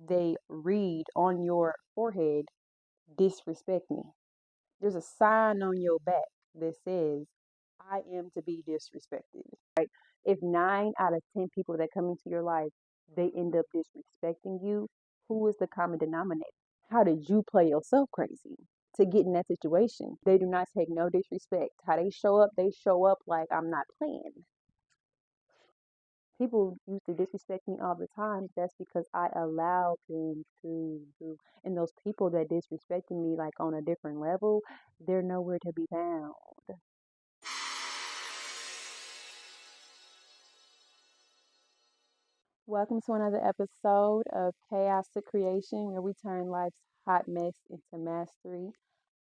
they read on your forehead, disrespect me. There's a sign on your back that says, I am to be disrespected. If 9 out of 10 people that come into your life, they end up disrespecting you, who is the common denominator? How did you play yourself crazy to get in that situation? They do not take no disrespect. How they show up like I'm not playing. People used to disrespect me all the time. That's because I allowed them to do. And those people that disrespected me like on a different level, they're nowhere to be found. Welcome to another episode of Chaos to Creation, where we turn life's hot mess into mastery.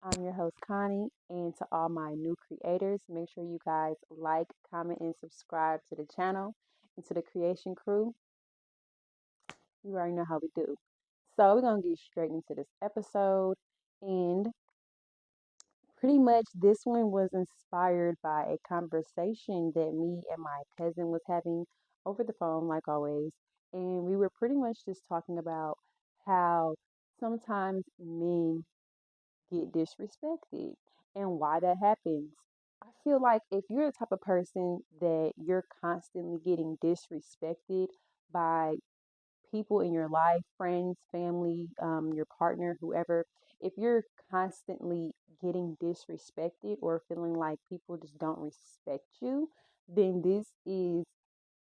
I'm your host, Connie, and to all my new creators, make sure you guys like, comment, and subscribe to the channel and to the creation crew. You already know how we do. So we're going to get straight into this episode, and pretty much this one was inspired by a conversation that me and my cousin was having over the phone, like always. And we were pretty much just talking about how sometimes men get disrespected and why that happens. I feel like if you're the type of person that you're constantly getting disrespected by people in your life, friends, family, your partner, whoever, if you're constantly getting disrespected or feeling like people just don't respect you, then this is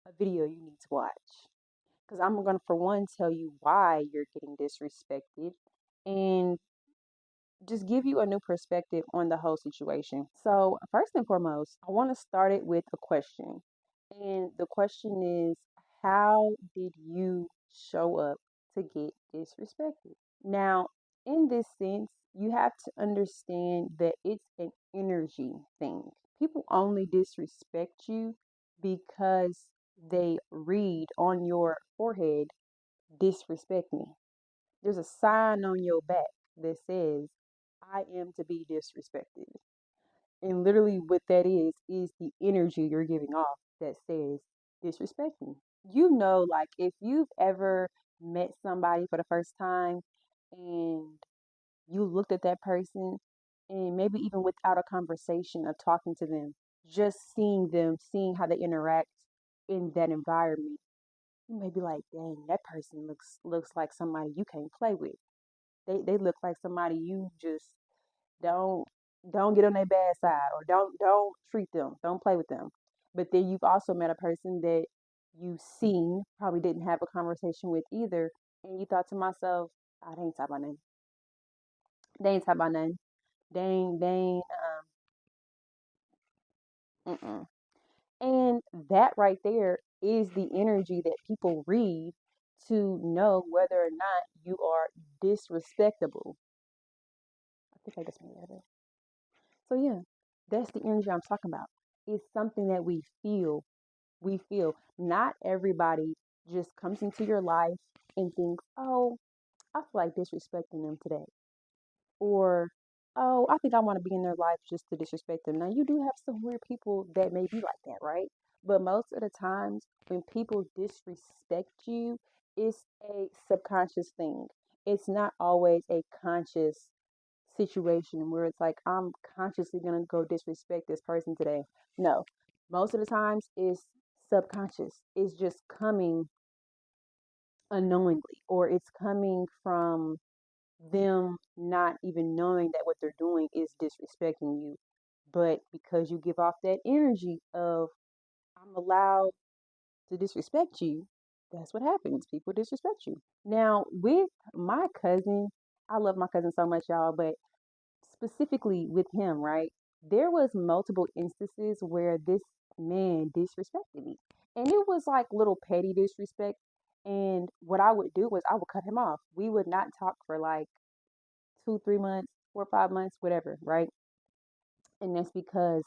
a video you need to watch. Because I'm going to, for one, tell you why you're getting disrespected and just give you a new perspective on the whole situation. So, first and foremost, I want to start it with a question. And the question is, how did you show up to get disrespected? Now, in this sense, you have to understand that it's an energy thing. People only disrespect you because they read on your forehead, disrespect me. There's a sign on your back that says, I am to be disrespected. And literally, what that is the energy you're giving off that says, disrespect me. You know, like if you've ever met somebody for the first time and you looked at that person, and maybe even without a conversation of talking to them, just seeing them, seeing how they interact in that environment, you may be like, dang, that person looks like somebody you can't play with. They look like somebody you just don't don't get on their bad side, or don't treat them, don't play with them. But then you've also met a person that you've seen, probably didn't have a conversation with either, and you thought to myself, oh, they ain't talking about nothing. They ain't talking about nothing. They ain't, mm-mm. And that right there is the energy that people read to know whether or not you are disrespectable. I think I just made that up. So yeah, that's the energy I'm talking about. It's something that we feel. We feel. Not everybody just comes into your life and thinks, oh, I feel like disrespecting them today. Or, oh, I think I want to be in their life just to disrespect them. Now, you do have some weird people that may be like that, right? But most of the times when people disrespect you, it's a subconscious thing. It's not always a conscious situation where it's like, I'm consciously going to go disrespect this person today. No, most of the times it's subconscious. It's just coming unknowingly, or it's coming from them not even knowing that what they're doing is disrespecting you. But because you give off that energy of, I'm allowed to disrespect you, that's what happens. People disrespect you. Now, with my cousin, I love my cousin so much, y'all, but specifically with him, right? There was multiple instances where this man disrespected me. And it was like little petty disrespect. And what I would do was I would cut him off. We would not talk for like 2, 3 months, 4, 5 months, whatever, right? And that's because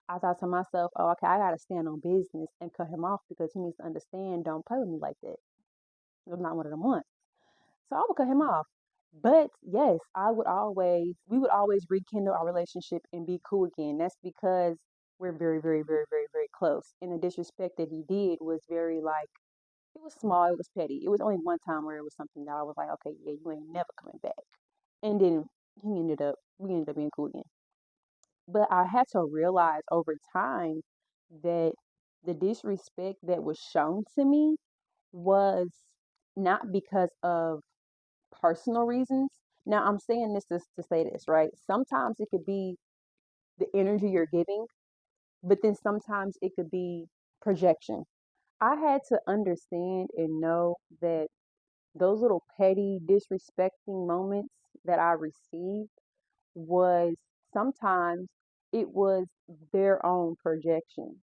I thought to myself, oh, okay, I gotta stand on business and cut him off because he needs to understand, don't play with me like that. It was not one of them ones. So I would cut him off. But yes, we would always rekindle our relationship and be cool again. That's because we're very, very, very, very, very close. And the disrespect that he did was very like It was small, it was petty. It was only one time where it was something that I was like, okay, yeah, you ain't never coming back. And then we ended up being cool again. But I had to realize over time that the disrespect that was shown to me was not because of personal reasons. Now, I'm saying this to say this, right? Sometimes it could be the energy you're giving, but then sometimes it could be projection. I had to understand and know that those little petty, disrespecting moments that I received was sometimes it was their own projection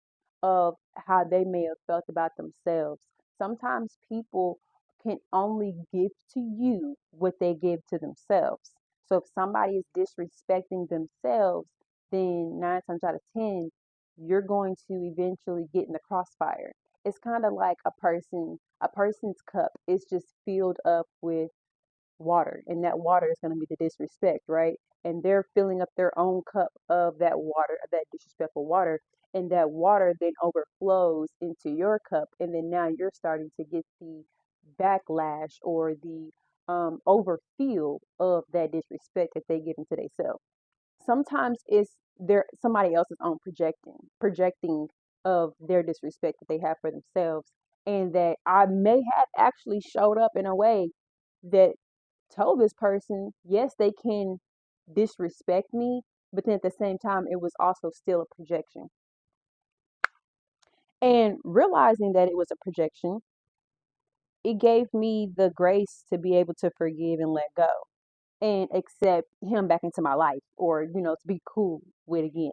of how they may have felt about themselves. Sometimes people can only give to you what they give to themselves. So if somebody is disrespecting themselves, then 9 times out of 10, you're going to eventually get in the crossfire. It's kind of like a person's cup is just filled up with water, and that water is going to be the disrespect, right? And they're filling up their own cup of that water, of that disrespectful water, and that water then overflows into your cup, and then now you're starting to get the backlash or the overfill of that disrespect that they give into themselves. Sometimes it's their somebody else's own projecting of their disrespect that they have for themselves, and that I may have actually showed up in a way that told this person, yes, they can disrespect me, but then at the same time, it was also still a projection. And realizing that it was a projection, it gave me the grace to be able to forgive and let go and accept him back into my life, or, to be cool with again.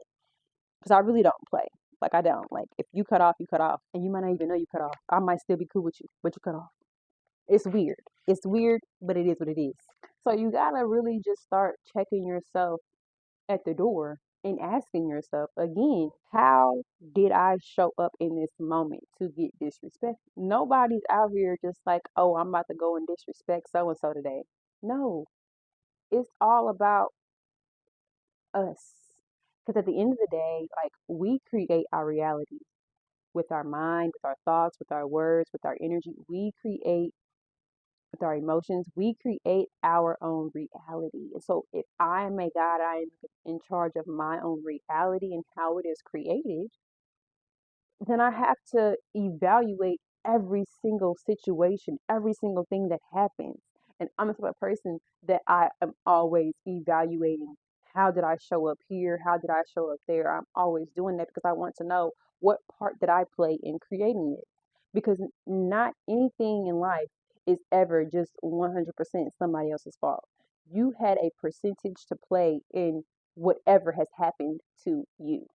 Because I really don't play. Like, I don't. Like, if you cut off, you cut off. And you might not even know you cut off. I might still be cool with you, but you cut off. It's weird. It's weird, but it is what it is. So you gotta really just start checking yourself at the door and asking yourself again, how did I show up in this moment to get disrespected? Nobody's out here just like, oh, I'm about to go and disrespect so and so today. No, it's all about us. Because at the end of the day, like, we create our reality with our mind, with our thoughts, with our words, with our energy. We create with our emotions, we create our own reality. And so if I am a God, I am in charge of my own reality and how it is created, then I have to evaluate every single situation, every single thing that happens. And I'm the type of person that I am always evaluating, how did I show up here? How did I show up there? I'm always doing that because I want to know what part did I play in creating it. Because not anything in life is ever just 100% somebody else's fault. You had a percentage to play in whatever has happened to you.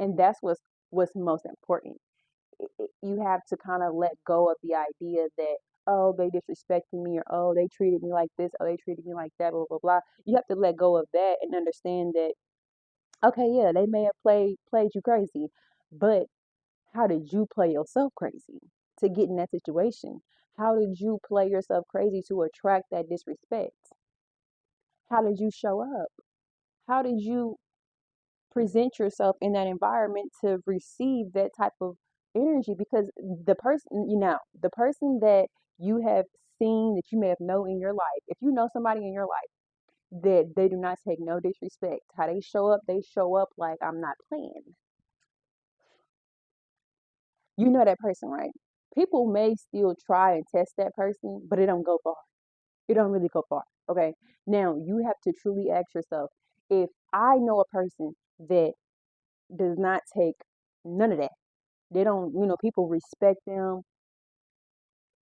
And that's what's most important. You have to kind of let go of the idea that, oh, they disrespected me, or oh, they treated me like this, oh, they treated me like that, blah blah blah. You have to let go of that and understand that, okay, yeah, they may have played you crazy, but how did you play yourself crazy to get in that situation? How did you play yourself crazy to attract that disrespect? How did you show up? How did you present yourself in that environment to receive that type of energy? Because the person that you have seen, that you may have known in your life, if you know somebody in your life that they do not take no disrespect, how they show up like, I'm not playing. You know that person, right? People may still try and test that person, but it don't go far. It don't really go far. Okay. Now you have to truly ask yourself, if I know a person that does not take none of that, they don't, people respect them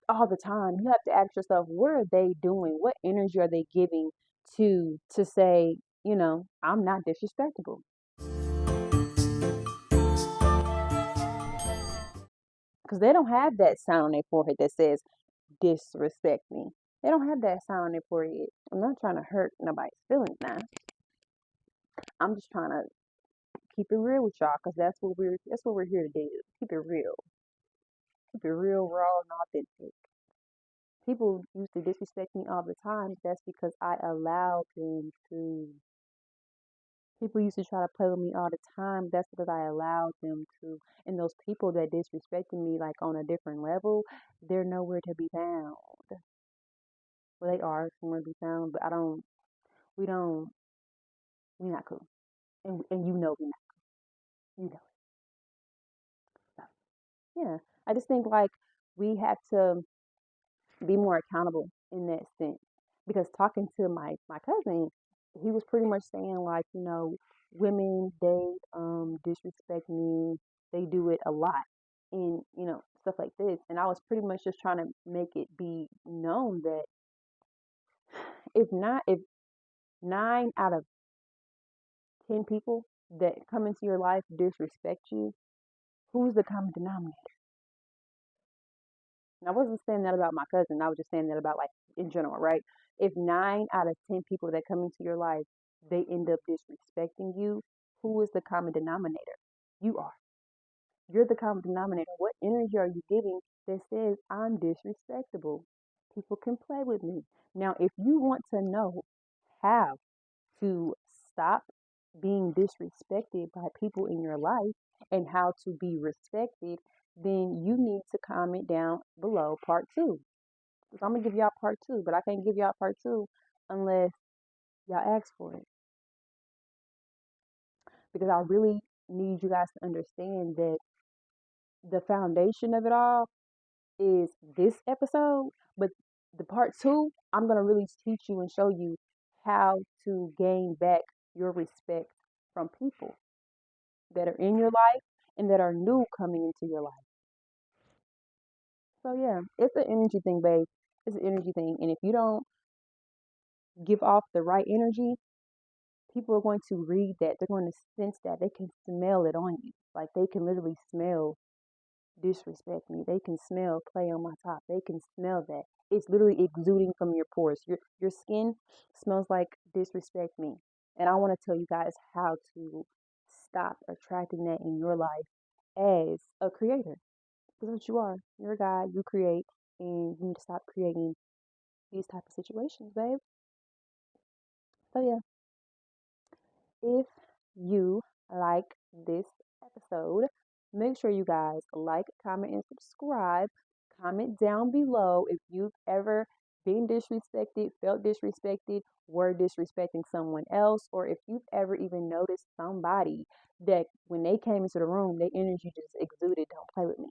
all the time. You have to ask yourself, what are they doing? What energy are they giving to say, I'm not disrespectable? Because they don't have that sign on their forehead that says disrespect me. They don't have that sign on their forehead. I'm not trying to hurt nobody's feelings now. I'm just trying to keep it real with y'all, because that's what we're here to do. Keep it real. Keep it real, raw, and authentic. People used to disrespect me all the time. That's because I allowed them to. People used to try to play with me all the time. That's because I allowed them to. And those people that disrespected me like on a different level, they're nowhere to be found. Well, they are somewhere to be found, but we don't, we're not cool. And you know we're not, you know. So, yeah, I just think like we have to be more accountable in that sense. Because talking to my cousin, he was pretty much saying like, women they disrespect me, they do it a lot, and stuff like this. And I was pretty much just trying to make it be known that if 9 out of 10 people that come into your life disrespect you, who's the common denominator? And I wasn't saying that about my cousin. I was just saying that about like in general, right? If 9 out of 10 people that come into your life, they end up disrespecting you, who is the common denominator? You are. You're the common denominator. What energy are you giving that says I'm disrespectable? People can play with me. Now, if you want to know how to stop being disrespected by people in your life and how to be respected, then you need to comment down below part 2. So I'm gonna give y'all part 2, but I can't give y'all part 2 unless y'all ask for it. Because I really need you guys to understand that the foundation of it all is this episode, but the part 2, I'm gonna really teach you and show you how to gain back your respect from people that are in your life and that are new coming into your life. So yeah, it's an energy thing, babe. It's an energy thing. And if you don't give off the right energy, people are going to read that. They're going to sense that. They can smell it on you. Like they can literally smell disrespect me. They can smell play on my top. They can smell that. It's literally exuding from your pores. Your skin smells like disrespect me. And I want to tell you guys how to stop attracting that in your life as a creator. That's what you are. You're a guy, you create, and you need to stop creating these type of situations, babe. So yeah, if you like this episode, make sure you guys like, comment, and subscribe. Comment down below if you've ever been disrespected, felt disrespected, were disrespecting someone else, or if you've ever even noticed somebody that when they came into the room, their energy just exuded, don't play with me.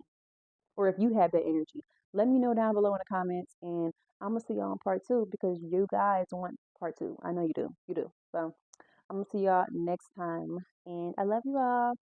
Or if you have that energy, let me know down below in the comments, and I'm gonna see y'all on part 2 because you guys want part 2. I know you do. You do. So I'm gonna see y'all next time, and I love you all.